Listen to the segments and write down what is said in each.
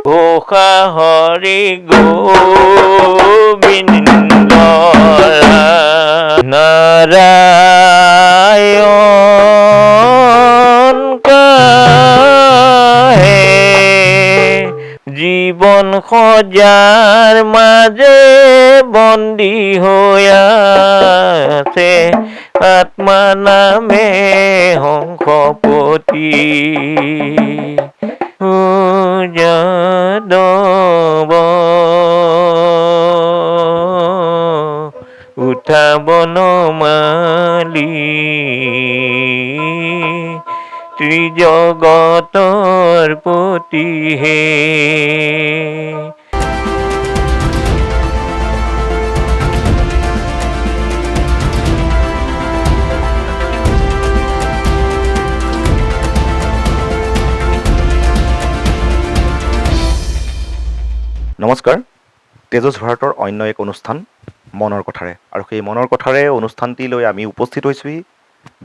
ঘোষা হৰি গোবিন্দ নাৰায়ণ কাহে জীৱন সজাৰ মাজে বন্দী হৈ আছে আত্মা নামে হংসপতি যাদৱ উঠা বনমালী ত্ৰিজগতৰ পতি হে। নমস্কাৰ, তেজছ ভাৰতৰ অন্য এক অনুষ্ঠান মনৰ কথাৰে, আৰু সেই মনৰ কথাৰে অনুষ্ঠানটি লৈ আমি উপস্থিত হৈছোঁহি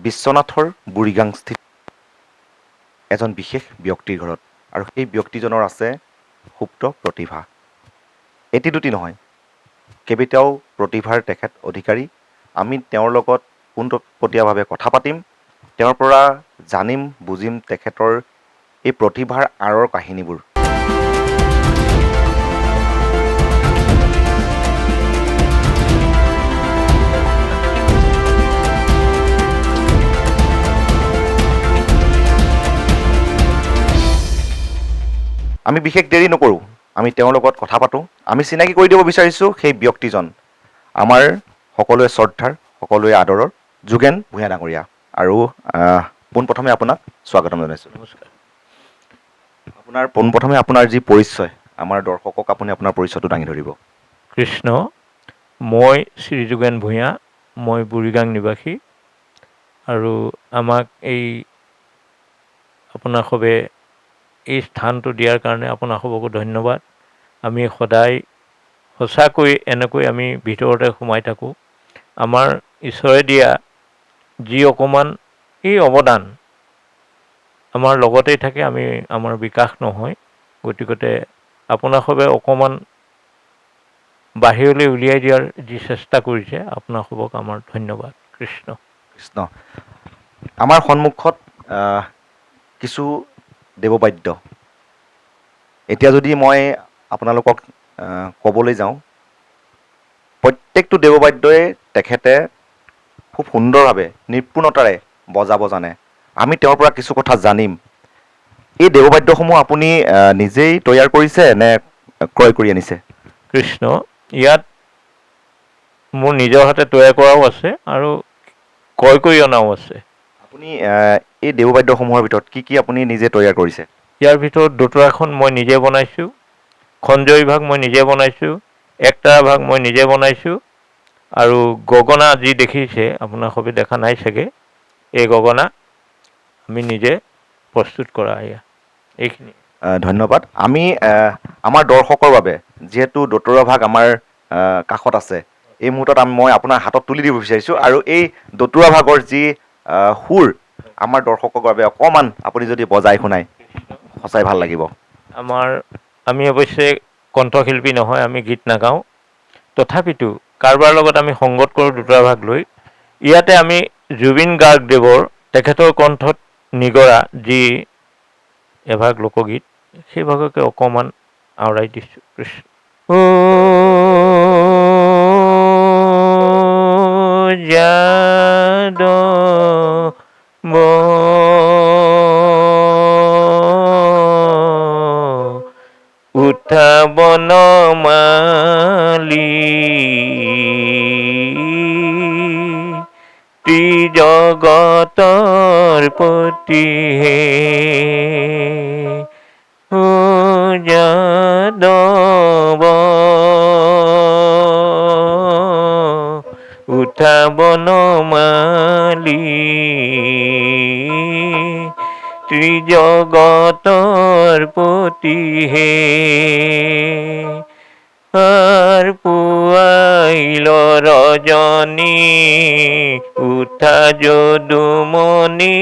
বিশ্বনাথৰ বুঢ়ীগাংস্থিত এজন বিশেষ ব্যক্তিৰ ঘৰত, আৰু সেই ব্যক্তিজনৰ আছে সুপ্ত প্ৰতিভা। এটি দুটি নহয়, কেইবাটাও প্ৰতিভাৰ তেখেত অধিকাৰী। আমি তেওঁৰ লগত পোনপটীয়াভাৱে কথা পাতিম, তেওঁৰ পৰা জানিম বুজিম তেখেতৰ এই প্ৰতিভাৰ আঁৰৰ কাহিনীবোৰ। আমি বিশেষ দেৰি নকৰোঁ, আমি তেওঁৰ লগত কথা পাতোঁ। আমি চিনাকি কৰি দিব বিচাৰিছোঁ সেই ব্যক্তিজন, আমাৰ সকলোৱে শ্ৰদ্ধাৰ, সকলোৱে আদৰৰ যোগেন ভূঞা ডাঙৰীয়া। আৰু পোনপ্ৰথমে আপোনাক স্বাগতম জনাইছোঁ। নমস্কাৰ। পোনপ্ৰথমে আপোনাৰ যি পৰিচয়, আমাৰ দৰ্শকক আপুনি আপোনাৰ পৰিচয়টো দাঙি ধৰিব। কৃষ্ণ, মই শ্ৰী যোগেন ভূঞা, মই বুঢ়ীগাং নিবাসী। আৰু আমাক এই আপোনাসৱে এই স্থানটো দিয়াৰ কাৰণে আপোনাসবকো ধন্যবাদ। আমি সদায় সঁচাকৈ এনেকৈ আমি ভিতৰতে সোমাই থাকোঁ। আমাৰ ঈশ্বৰে দিয়া যি অকণমান এই অৱদান আমাৰ লগতেই থাকে, আমাৰ বিকাশ নহয়। গতিকতে আপোনাসবে অকণমান বাহিৰলৈ উলিয়াই দিয়াৰ যি চেষ্টা কৰিছে, আপোনাসবক আমাৰ ধন্যবাদ। কৃষ্ণ কৃষ্ণ। আমাৰ সন্মুখত কিছু দেৱবাদ্য। এতিয়া যদি মই আপোনালোকক ক'বলৈ যাওঁ, প্ৰত্যেকটো দেৱবাদ্যই তেখেতে খুব সুন্দৰভাৱে নিপুণতাৰে বজাব জানে। আমি তেওঁৰ পৰা কিছু কথা জানিম। এই দেৱবাদ্যসমূহ আপুনি নিজেই তৈয়াৰ কৰিছে নে ক্ৰয় কৰি আনিছে? কৃষ্ণ, ইয়াত মোৰ নিজৰ হাতে তৈয়াৰ কৰাও আছে আৰু ক্ৰয় কৰি অনাও আছে। আপুনি এই দেৱবাদ্যসমূহৰ ভিতৰত কি কি আপুনি নিজে তৈয়াৰ কৰিছে? ইয়াৰ ভিতৰত দোতৰাখন মই নিজে বনাইছোঁ, খঞ্জৰি ভাগ মই নিজে বনাইছোঁ, একতাৰা ভাগ মই নিজে বনাইছোঁ, আৰু গগনা যি দেখিছে, আপোনাৰ সবে দেখা নাই চাগে, এই গগনা আমি নিজে প্ৰস্তুত কৰা। এইখিনি ধন্যবাদ। আমি আমাৰ দৰ্শকৰ বাবে, যিহেতু দোতৰা ভাগ আমাৰ কাষত আছে, এই মুহূৰ্তত মই আপোনাৰ হাতত তুলি দিব বিচাৰিছোঁ, আৰু এই দোতৰা ভাগৰ যি সুৰ আমাৰ দৰ্শকৰ বাবে অকণমান আপুনি যদি বজাই শুনায় সঁচাই ভাল লাগিব। আমি অৱশ্যে কণ্ঠশিল্পী নহয়, আমি গীত নাগাওঁ। তথাপিতো কাৰোবাৰ লগত আমি সংগত কৰোঁ দোতৰা ভাগ লৈ। ইয়াতে আমি জুবিন গাৰ্গদেৱৰ তেখেতৰ কণ্ঠত নিগৰা যি এভাগ লোকগীত, সেই ভাগকে অকণমান আওৰাই দিছোঁ। কৃষ্ণ যাদৱ উঠা বনমালী ত্ৰিজগতৰ পতি হে। যাদৱ উঠা বনমালী ত্ৰিজগতৰ পতি হে। ৰজনী উঠা যদুমণি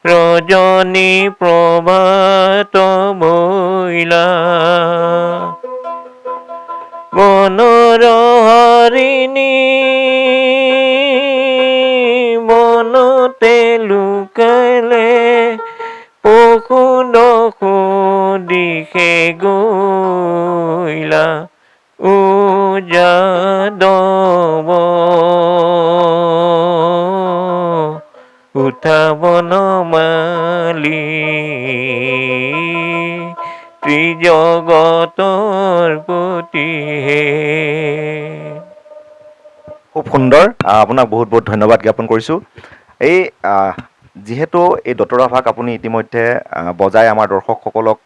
ৰজনী প্ৰভাত ভৈলা বনৰ হৰিণী বনতে লুকালে পশু দশু দিশে গৈলা ও যাদৱ উঠা বনমালী ত্ৰিজগতৰ পতি হে। খুব সুন্দৰ। আপোনাক বহুত বহুত ধন্যবাদ জ্ঞাপন কৰিছোঁ। এই যিহেতু এই দতৰা ভাগ আপুনি ইতিমধ্যে বজাই আমাৰ দৰ্শকসকলক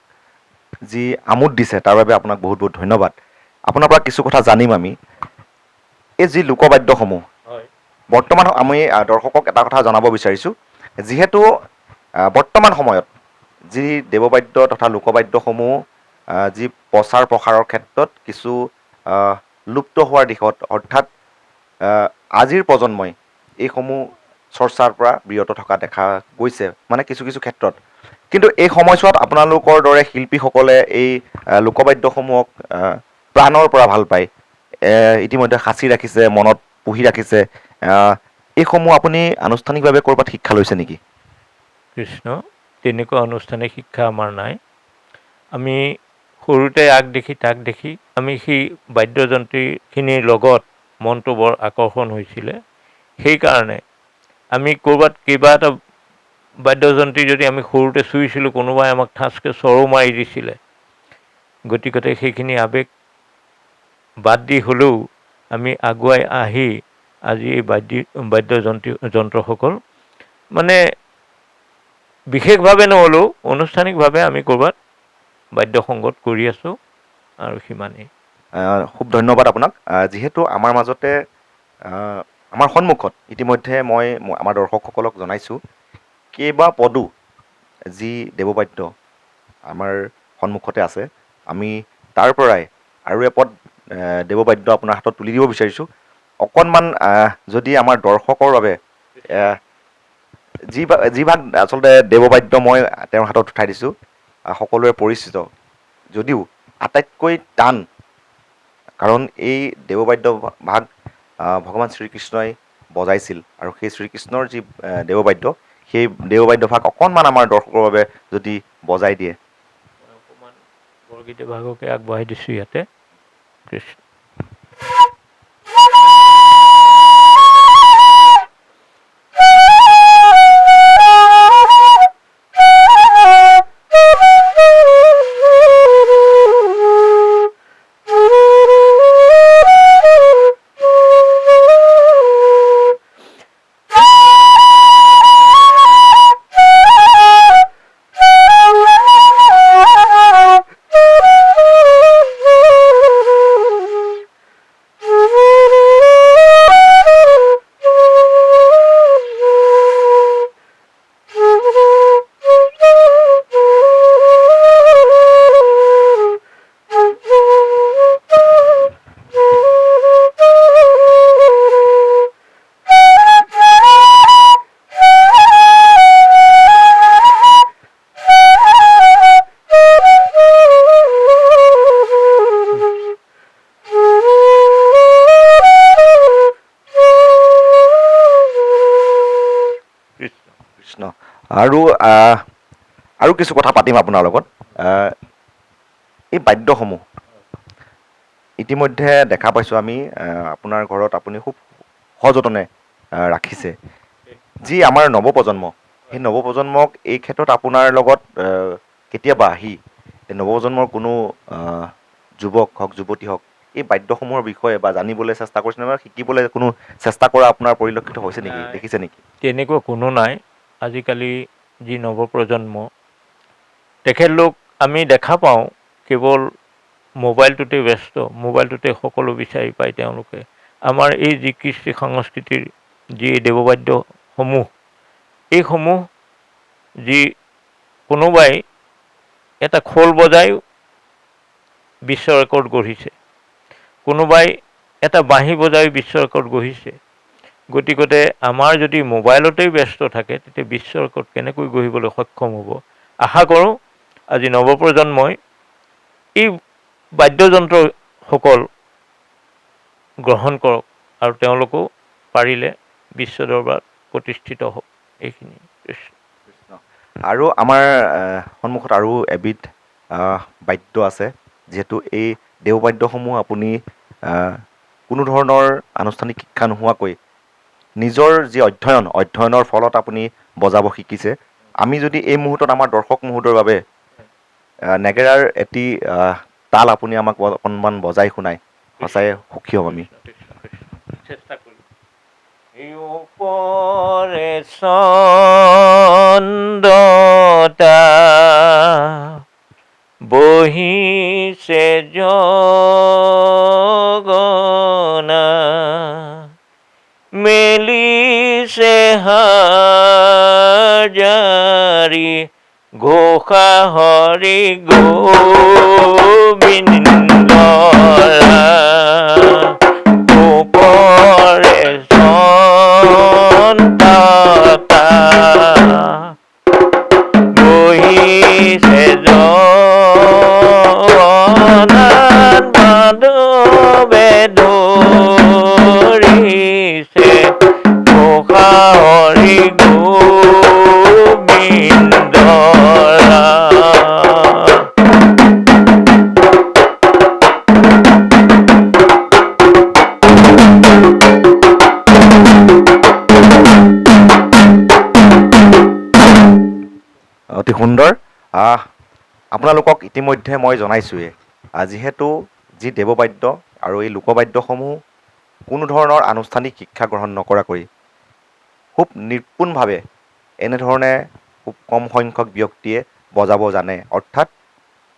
যি আমোদ দিছে তাৰ বাবে আপোনাক বহুত বহুত ধন্যবাদ। আপোনাৰ পৰা কিছু কথা জানিম আমি। এই যি লোকবাদ্যসমূহ হয় বৰ্তমান আমি দৰ্শকক এটা কথা জনাব বিচাৰিছোঁ, যিহেতু বৰ্তমান সময়ত যি দেৱবাদ্য তথা লোকবাদ্যসমূহ যি প্ৰচাৰ প্ৰসাৰৰ ক্ষেত্ৰত কিছু লুপ্ত হোৱাৰ দিশত, অৰ্থাৎ আজিৰ প্ৰজন্মই এইসমূহ চৰ্চাৰ পৰা বিৰত থকা দেখা গৈছে, মানে কিছু কিছু ক্ষেত্ৰত। কিন্তু এই সময়ছোৱাত আপোনালোকৰ দৰে শিল্পীসকলে এই লোকবাদ্যসমূহক প্ৰাণৰ পৰা ভাল পায়, ইতিমধ্যে সাঁচি ৰাখিছে, মনত পুহি ৰাখিছে। এইসমূহ আপুনি আনুষ্ঠানিকভাৱে ক'ৰবাত শিক্ষা লৈছে নেকি? কৃষ্ণ, তেনেকুৱা আনুষ্ঠানিক শিক্ষা আমাৰ নাই। আমি সৰুতে আগ দেখি তাক দেখি আমি সেই বাদ্যযন্ত্ৰীখিনিৰ লগত মনটো বৰ আকৰ্ষণ হৈছিলে। সেইকাৰণে আমি ক'ৰবাত কিবা এটা বাদ্যযন্ত্ৰী যদি আমি সৰুতে চুইছিলোঁ, কোনোবাই আমাক ঠাঁচকৈ চৰো মাৰি দিছিলে। গতিকতে সেইখিনি আৱেগ বাদ দি হ'লেও আমি আগুৱাই আহি আজি এই বাদ্যযন্ত্ৰসকল মানে বিশেষভাৱে নহ'লেও আনুষ্ঠানিকভাৱে আমি ক'ৰবাত বাদ্য সংগত কৰি আছোঁ আৰু সিমানেই। খুব ধন্যবাদ আপোনাক। যিহেতু আমাৰ মাজতে আমাৰ সন্মুখত ইতিমধ্যে মই আমাৰ দৰ্শকসকলক জনাইছোঁ কেইবা পদো যি দেৱবাদ্য আমাৰ সন্মুখতে আছে। আমি তাৰ পৰাই আৰু এপদ দেৱবাদ্য আপোনাৰ হাতত তুলি দিব বিচাৰিছোঁ। অকণমান যদি আমাৰ দৰ্শকৰ বাবে যিভাগ আচলতে দেৱবাদ্য মই তেওঁৰ হাতত উঠাই দিছোঁ, সকলোৱে পৰিচিত যদিও আটাইতকৈ টান, কাৰণ এই দেৱবাদ্য ভাগ ভগৱান শ্ৰীকৃষ্ণই বজাইছিল আৰু সেই শ্ৰীকৃষ্ণৰ যি দেৱবাদ্য, সেই দেৱবাদ্য ভাগ অকণমান আমাৰ দৰ্শকৰ বাবে যদি বজাই দিয়ে। অকণমান বৰগীত ভাগকে আগবঢ়াই দিছোঁ ইয়াতে। কৃষ্ণ। আৰু কিছু কথা পাতিম আপোনাৰ লগত। এই বাদ্যসমূহ ইতিমধ্যে দেখা পাইছোঁ আমি আপোনাৰ ঘৰত আপুনি খুব সযতনে ৰাখিছে। যি আমাৰ নৱপ্ৰজন্ম, সেই নৱপ্ৰজন্মক এই ক্ষেত্ৰত আপোনাৰ লগত কেতিয়াবা আহি এই নৱপ্ৰজন্মৰ কোনো যুৱক হওক যুৱতী হওক এই বাদ্যসমূহৰ বিষয়ে বা জানিবলৈ চেষ্টা কৰিছে নে, শিকিবলৈ কোনো চেষ্টা কৰা আপোনাৰ পৰিলক্ষিত হৈছে নেকি, দেখিছে নেকি? তেনেকুৱা কোনো নাই। আজিকালি যি নৱপ্ৰজন্ম, তেখেতলোক আমি দেখা পাওঁ কেৱল মোবাইলটোতে ব্যস্ত, মোবাইলটোতে সকলো বিচাৰি পায় তেওঁলোকে। আমাৰ এই যি কৃষ্টি সংস্কৃতিৰ যি দেৱবাদ্যসমূহ, এইসমূহ যি কোনোবাই এটা খোল বজাই বিশ্ব ৰেকৰ্ড গঢ়িছে, কোনোবাই এটা বাঁহী বজাই বিশ্ব ৰেকৰ্ড গঢ়িছে। গতিকতে আমাৰ যদি মোবাইলতেই ব্যস্ত থাকে তেতিয়া বিশ্ব ৰেকৰ্ড কেনেকৈ গঢ়িবলৈ সক্ষম হ'ব। আশা কৰোঁ আজি নৱপ্ৰজন্মই এই বাদ্যযন্ত্ৰসকল গ্ৰহণ কৰক আৰু তেওঁলোকো পাৰিলে বিশ্ব দৰবাৰত প্ৰতিষ্ঠিত হওক। এইখিনি। আৰু আমাৰ সন্মুখত আৰু এবিধ বাদ্য আছে, যিহেতু এই দেওবাদ্যসমূহ আপুনি কোনো ধৰণৰ আনুষ্ঠানিক শিক্ষা নোহোৱাকৈ নিজৰ যি অধ্যয়নৰ ফলত আপুনি বজাব শিকিছে। আমি যদি এই মুহূৰ্তত আমাৰ দৰ্শক মুহূৰ্তৰ বাবে নেগেৰাৰ এটি তাল আপুনি আমাক অকণমান বজাই শুনাই সঁচাই সুখী হ'ম আমি। চেষ্টা কৰিম। ওপৰে চন্দতা বহিছে জগনা, মেলিছে হাজাৰী ঘোষা হৰি গোবিন্দ। ওপৰে চন্দতা বহিছে জগনাত, মাধৱে ধৰিছে ঘোষা হৰি গোবিন্দ। অতি সুন্দৰ। আপোনালোকক ইতিমধ্যে মই জনাইছোঁৱেই, যিহেতু যি দেৱবাদ্য আৰু এই লোকবাদ্যসমূহ কোনো ধৰণৰ আনুষ্ঠানিক শিক্ষা গ্ৰহণ নকৰাকৈ খুব নিপুণভাৱে এনেধৰণে খুব কম সংখ্যক ব্যক্তিয়ে বজাব জানে। অৰ্থাৎ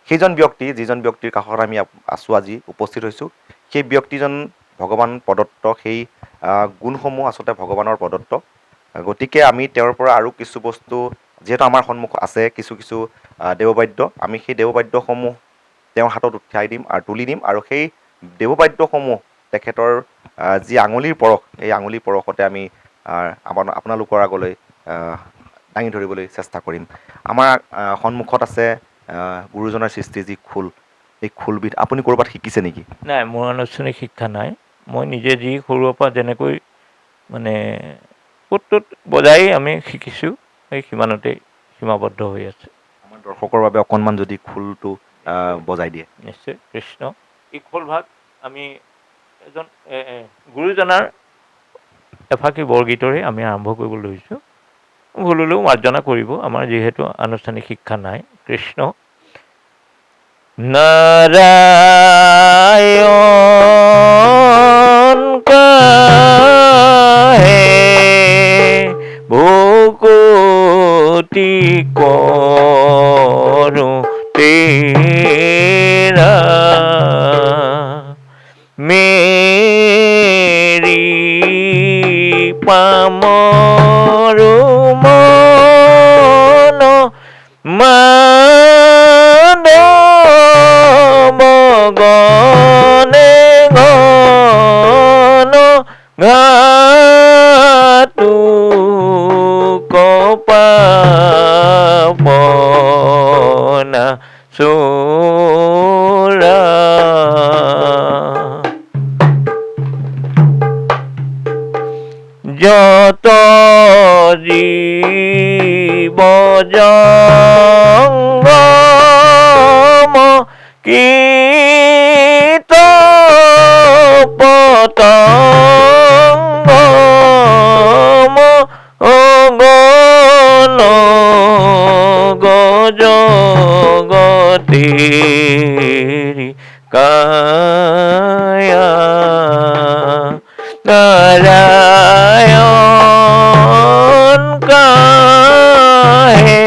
সেইজন ব্যক্তি, যিজন ব্যক্তিৰ কাষত আমি আছোঁ আজি উপস্থিত হৈছোঁ, সেই ব্যক্তিজন ভগৱান প্ৰদত্ত, সেই গুণসমূহ আচলতে ভগৱানৰ প্ৰদত্ত। গতিকে আমি তেওঁৰ পৰা আৰু কিছু বস্তু, যিহেতু আমাৰ সন্মুখত আছে কিছু দেৱবাদ্য, আমি সেই দেৱবাদ্যসমূহ তেওঁৰ হাতত উঠাই দিম আৰু তুলি দিম, আৰু সেই দেৱবাদ্যসমূহ তেখেতৰ যি আঙুলিৰ পৰশ, এই আঙুলিৰ পৰশতে আমি আপোনালোকৰ আগলৈ দাঙি ধৰিবলৈ চেষ্টা কৰিম। আমাৰ সন্মুখত আছে গুৰুজনাৰ সৃষ্টি যি খোল, এই খোলবিধ আপুনি ক'ৰবাত শিকিছে নেকি? নাই, মোৰ আনুষ্ঠানিক শিক্ষা নাই। মই নিজে যি সৰুৰ পৰা যেনেকৈ মানে ক'ত বজাই আমি শিকিছোঁ, সেই সিমানতেই সীমাবদ্ধ হৈ আছে। আমাৰ দৰ্শকৰ বাবে অকণমান যদি খোলটো বজাই দিয়ে। নিশ্চয়। কৃষ্ণ। এই খোলভাগ আমি এজন গুৰুজনাৰ এফাকি বৰগীতৰে আমি আৰম্ভ কৰিবলৈ লৈছোঁ। ভুল হ'লেও মাৰ্জনা কৰিব, আমাৰ যিহেতু আনুষ্ঠানিক শিক্ষা নাই। কৃষ্ণ। নাৰায়ণ কাহে ভকতি কৰোঁ তেৰা, মেৰি পামৰো মন মাধৱ গণে গণ ঘাটু কপাপনা চোৰা। যত জীৱ জঙ্গম কীট পতঙ্গম অগণ গজগতেৰি কায়া, নাৰায়ণ কাহে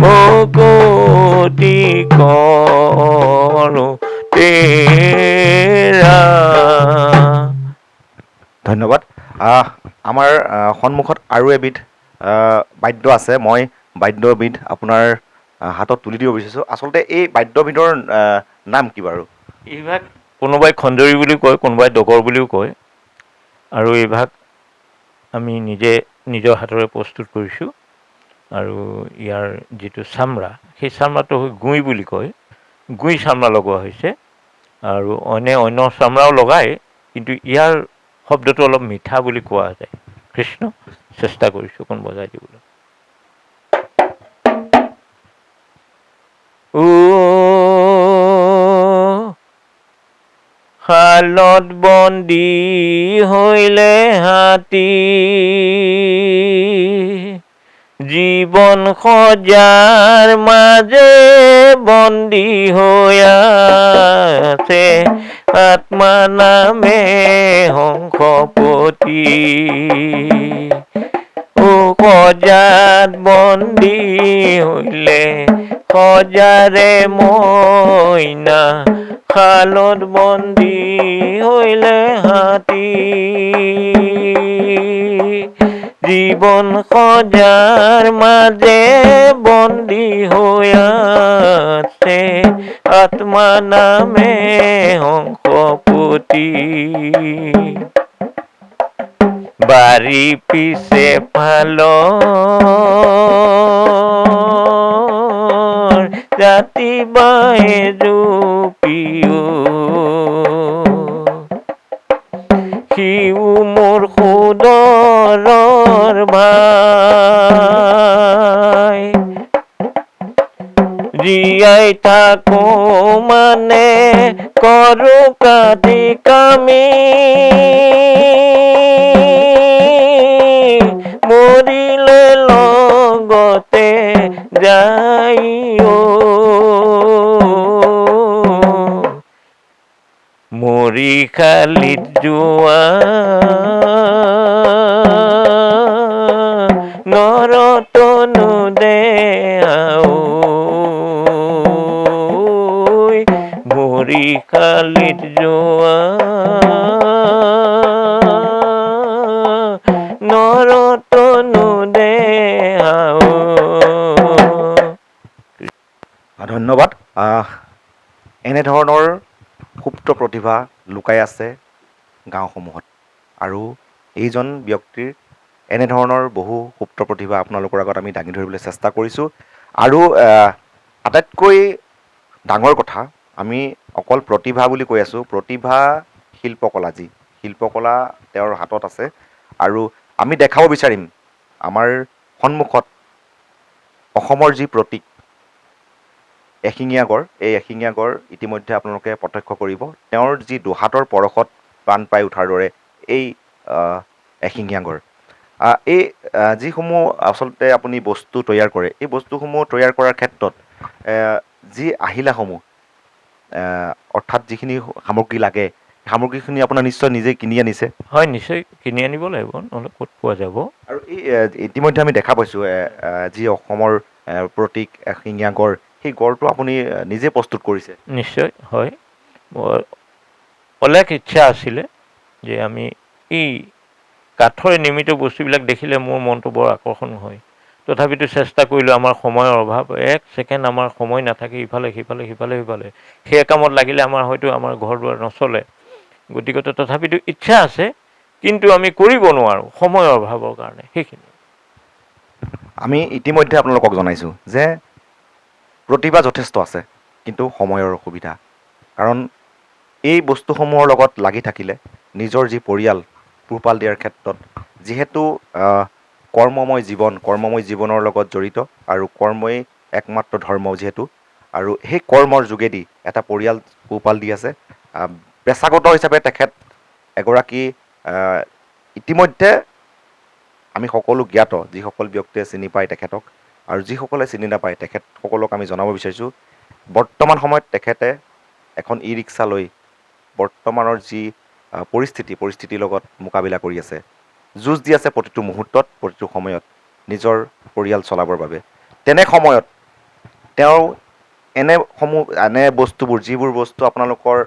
ভকতি কৰোঁ তেৰা। ধন্যবাদ। আমাৰ সন্মুখত আৰু এবিধ বাদ্য আছে। মই বাদ্যবিধ আপোনাৰ হাতত তুলি দিব বিচাৰিছোঁ। আচলতে এই বাদ্যবিধৰ নাম কি বাৰু? এইভাগ কোনোবাই খঞ্জৰি বুলি কয়, কোনোবাই ডগৰ বুলিও কয়। আৰু এইভাগ আমি নিজৰ হাতেৰে প্ৰস্তুত কৰিছোঁ। আৰু ইয়াৰ যিটো চামৰা, সেই চামৰাটো গুই বুলি কয়, গুই চামৰা লগোৱা হৈছে। আৰু অন্য চামৰাও লগায়, কিন্তু ইয়াৰ শব্দটো অলপ মিঠা বুলি কোৱা যায়। কৃষ্ণ, চেষ্টা কৰিছোঁ অকণ বজাই দিবলৈ। শালত বন্দী হৈলে হাতী, জীৱন সজাৰ মাজে বন্দী হৈ আছে, আত্মা নামে হংসপতি। সজাত বন্দী হৈলে সজাৰে মইনা, শালত বন্দী হৈলে হাতী, জীৱন সজাৰ মাজে বন্দী হৈ আছে, আত্মা নামে হংসপতি। বাৰী পিছে ফালৰ জাতি বাঁহে জুপিও, সিও মোৰ সুদৰৰ ভাই, জীয়াই থাকো মানে কৰো কাটি কামি, মৰিলে লগতে যাই মৰি খালিত যোৱা নৰতনু দেও, মৰি খালিত যোৱা নৰতনু দেও। ধন্যবাদ। এনেধৰণৰ সুপ্ত প্ৰতিভা লুকাই আছে গাঁওসমূহত, আৰু এইজন ব্যক্তিৰ এনেধৰণৰ বহু সুপ্ত প্ৰতিভা আপোনালোকৰ আগত আমি দাঙি ধৰিবলৈ চেষ্টা কৰিছোঁ। আৰু আটাইতকৈ ডাঙৰ কথা, আমি অকল প্ৰতিভা বুলি কৈ আছোঁ, প্ৰতিভা শিল্পকলা, যি শিল্পকলা তেওঁৰ হাতত আছে। আৰু আমি দেখাব বিচাৰিম আমাৰ সন্মুখত অসমৰ যি প্ৰতীক এশিঙীয়া গড়, এই এশিঙীয়া গড় ইতিমধ্যে আপোনালোকে প্ৰত্যক্ষ কৰিব। তেওঁৰ যি দুহাতৰ পৰশত প্ৰাণ পাই উঠাৰ দৰে এই এশিঙীয়া গড়। এই যিসমূহ আচলতে আপুনি বস্তু তৈয়াৰ কৰে, এই বস্তুসমূহ তৈয়াৰ কৰাৰ ক্ষেত্ৰত যি আহিলাসমূহ, অৰ্থাৎ যিখিনি সামগ্ৰী লাগে, সামগ্ৰীখিনি আপোনাৰ নিশ্চয় নিজে কিনি আনিছে। হয়, নিশ্চয় কিনি আনিব লাগিব, নহ'লে ক'ত পোৱা যাব। আৰু এই ইতিমধ্যে আমি দেখা পাইছোঁ যি অসমৰ প্ৰতীক এশিঙীয়া গড়, সেই গড়টো আপুনি নিজে প্ৰস্তুত কৰিছে। নিশ্চয়, হয়। মোৰ অলেখ ইচ্ছা আছিলে যে আমি এই কাঠৰে নিৰ্মিত বস্তুবিলাক দেখিলে মোৰ মনটো বৰ আকৰ্ষণ হয়। তথাপিতো চেষ্টা কৰিলোঁ, আমাৰ সময়ৰ অভাৱ, এক ছেকেণ্ড আমাৰ সময় নাথাকে, ইফালে সিফালে সিফালে সিফালে সেই কামত লাগিলে আমাৰ হয়তো আমাৰ ঘৰ দুৱাৰ নচলে। গতিকে তথাপিতো ইচ্ছা আছে, কিন্তু আমি কৰিব নোৱাৰোঁ সময়ৰ অভাৱৰ কাৰণে। সেইখিনি আমি ইতিমধ্যে আপোনালোকক জনাইছোঁ যে প্ৰতিভা যথেষ্ট আছে, কিন্তু সময়ৰ অসুবিধা। কাৰণ এই বস্তুসমূহৰ লগত লাগি থাকিলে নিজৰ যি পৰিয়াল পোহপাল দিয়াৰ ক্ষেত্ৰত, যিহেতু কৰ্মময় জীৱনৰ লগত জড়িত, আৰু কৰ্মই একমাত্ৰ ধৰ্ম যিহেতু, আৰু সেই কৰ্মৰ যোগেদি এটা পৰিয়াল পোহপাল দি আছে। পেছাগত হিচাপে তেখেত এগৰাকী ইতিমধ্যে আমি সকলো জ্ঞাত, যিসকল ব্যক্তিয়ে চিনি পায় তেখেতক, আৰু যিসকলে চিনি নাপায় তেখেতসকলক আমি জনাব বিচাৰিছোঁ, বৰ্তমান সময়ত তেখেতে এখন ই ৰিক্সা লৈ বৰ্তমানৰ যি পৰিস্থিতিৰ লগত মোকাবিলা কৰি আছে, যুঁজ দি আছে প্ৰতিটো মুহূৰ্তত, প্ৰতিটো সময়ত নিজৰ পৰিয়াল চলাবৰ বাবে। তেনে সময়ত তেওঁ এনে বস্তুবোৰ, যিবোৰ বস্তু আপোনালোকৰ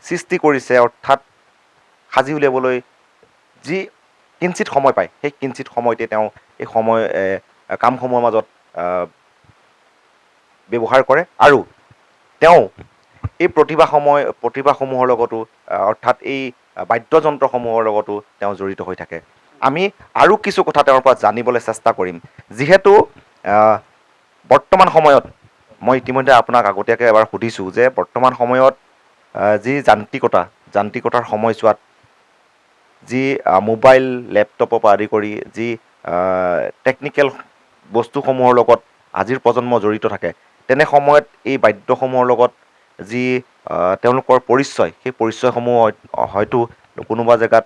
সৃষ্টি কৰিছে, অৰ্থাৎ সাজি উলিয়াবলৈ যি কিঞ্চিত সময় পায়, সেই কিঞ্চিত সময়তে তেওঁ এই কামসমূহৰ মাজত ব্যৱহাৰ কৰে। আৰু তেওঁ এই প্ৰতিভাসমূহৰ লগতো অৰ্থাৎ এই বাদ্যযন্ত্ৰসমূহৰ লগতো তেওঁ জড়িত হৈ থাকে। আমি আৰু কিছু কথা তেওঁৰ পৰা জানিবলৈ চেষ্টা কৰিম। যিহেতু বৰ্তমান সময়ত মই ইতিমধ্যে আপোনাক আগতীয়াকৈ এবাৰ সুধিছোঁ যে বৰ্তমান সময়ত যি যান্ত্ৰিকতাৰ সময়ছোৱাত যি মোবাইল লেপটপৰ পৰা আদি কৰি যি টেকনিকেল বস্তুসমূহৰ লগত আজিৰ প্ৰজন্ম জড়িত থাকে, তেনে সময়ত এই বাদ্যসমূহৰ লগত যি তেওঁলোকৰ পৰিচয়, সেই পৰিচয়সমূহ হয়তো কোনোবা জেগাত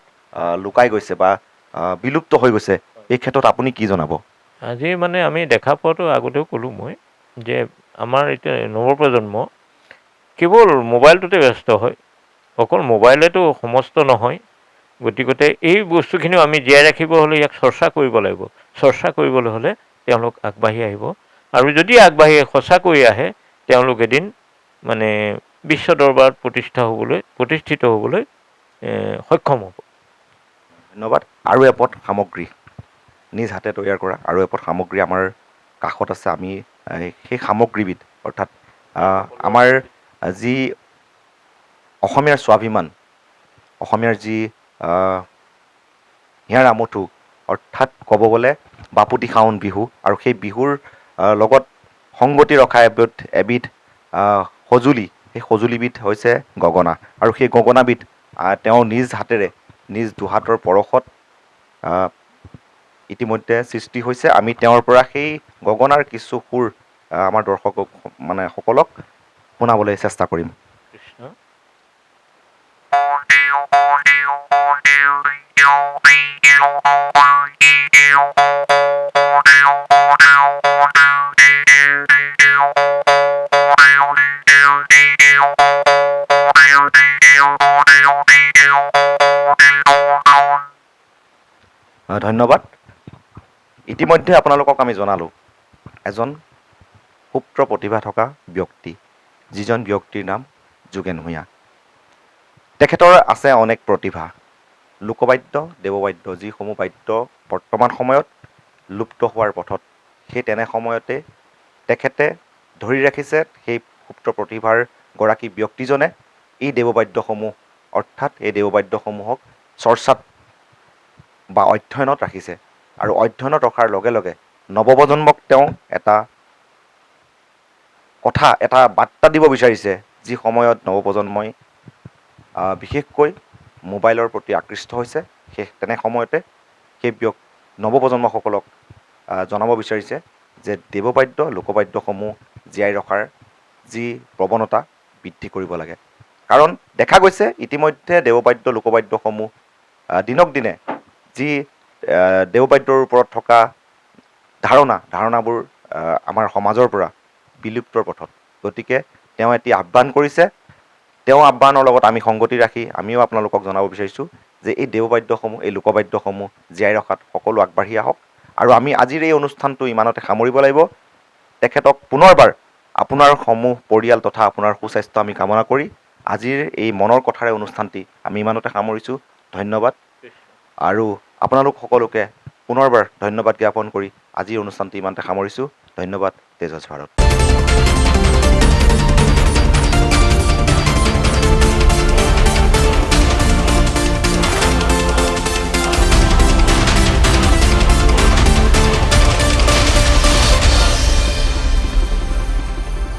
লুকাই গৈছে বা বিলুপ্ত হৈ গৈছে। এই ক্ষেত্ৰত আপুনি কি জনাব? আজি মানে আমি দেখা পোৱাটো আগতেও ক'লোঁ মই যে আমাৰ এতিয়া নৱপ্ৰজন্ম কেৱল মোবাইলটোতে ব্যস্ত হয়। অকল মোবাইলেতো সমস্ত নহয়, গতিকে এই বস্তুখিনিও আমি জীয়াই ৰাখিব হ'লে ইয়াক চৰ্চা কৰিব লাগিব। চৰ্চা কৰিবলৈ হ'লে তেওঁলোক আগবাঢ়ি আহিব, আৰু যদি আগবাঢ়ি সঁচাকৈ আহে তেওঁলোক এদিন মানে বিশ্ব দৰবাৰত প্ৰতিষ্ঠিত হ'বলৈ সক্ষম হ'ব। ধন্যবাদ। আৰু এপদ সামগ্ৰী, নিজ হাতে তৈয়াৰ কৰা আৰু এপদ সামগ্ৰী আমাৰ কাষত আছে। আমি সেই সামগ্ৰীবিধ অৰ্থাৎ আমাৰ যি অসমীয়াৰ স্বাভিমান, অসমীয়াৰ যি হিয়াৰ আমঠু, অৰ্থাৎ ক'ব গ'লে বাপুতি সাহোন বিহু, আৰু সেই বিহুৰ লগত সংগতি ৰখা এবিধ সঁজুলি, সেই সঁজুলিবিধ হৈছে গগনা। আৰু সেই গগনাবিধ তেওঁ নিজ হাতেৰে, নিজ দুহাতৰ পৰশত ইতিমধ্যে সৃষ্টি হৈছে। আমি তেওঁৰ পৰা সেই গগনাৰ কিছু সুৰ আমাৰ দৰ্শকক সকলক শুনাবলৈ চেষ্টা কৰিম। কৃষ্ণ। ধন্যবাদ। ইতিমধ্যে আপোনালোকক আমি জনালোঁ এজন সুপ্ত প্ৰতিভা থকা ব্যক্তি, যিজন ব্যক্তিৰ নাম যোগেন ভূঞা। তেখেতৰ আছে অনেক প্ৰতিভা, লোকবাদ্য, দেৱবাদ্য, যিসমূহ বাদ্য বৰ্তমান সময়ত লুপ্ত হোৱাৰ পথত, সেই তেনে সময়তে তেখেতে ধৰি ৰাখিছে। সেই সুপ্ত প্ৰতিভাৰ গৰাকী ব্যক্তিজনে এই দেৱবাদ্যসমূহ অৰ্থাৎ এই দেৱবাদ্যসমূহক চৰ্চাত বা অধ্যয়নত ৰাখিছে, আৰু অধ্যয়নত ৰখাৰ লগে লগে নৱপ্ৰজন্মক তেওঁ এটা বাৰ্তা দিব বিচাৰিছে, যি সময়ত নৱপ্ৰজন্মই বিশেষকৈ মোবাইলৰ প্ৰতি আকৃষ্ট হৈছে। তেনে সময়তে সেই নৱপ্ৰজন্মসকলক জনাব বিচাৰিছে যে দেৱবাদ্য, লোকবাদ্যসমূহ জীয়াই ৰখাৰ যি প্ৰৱণতা বৃদ্ধি কৰিব লাগে। কাৰণ দেখা গৈছে ইতিমধ্যে দেৱবাদ্য, লোকবাদ্যসমূহ দিনক দিনে যি দেৱবাদ্যৰ ওপৰত থকা ধাৰণাবোৰ আমাৰ সমাজৰ পৰা বিলুপ্তৰ পথত। গতিকে তেওঁ এটি আহ্বান কৰিছে। তেওঁ আহ্বানৰ লগত আমি সংগতি ৰাখি আমিও আপোনালোকক জনাব বিচাৰিছোঁ যে এই দেৱবাদ্যসমূহ, এই লোকবাদ্যসমূহ জীয়াই ৰখাত সকলো আগবাঢ়ি আহক। আৰু আমি আজিৰ এই অনুষ্ঠানটো ইমানতে সামৰিব লাগিব। তেখেতক পুনৰবাৰ আপোনাৰ পৰিয়াল তথা আপোনাৰ সুস্বাস্থ্য আমি কামনা কৰি আজিৰ এই মনৰ কথাৰে অনুষ্ঠানটি আমি ইমানতে সামৰিছোঁ। ধন্যবাদ। আৰু আপোনালোক সকলোকে পুনৰবাৰ ধন্যবাদ জ্ঞাপন কৰি আজিৰ অনুষ্ঠানটি ইমানতে সামৰিছোঁ। ধন্যবাদ। তেজছ ভাৰত।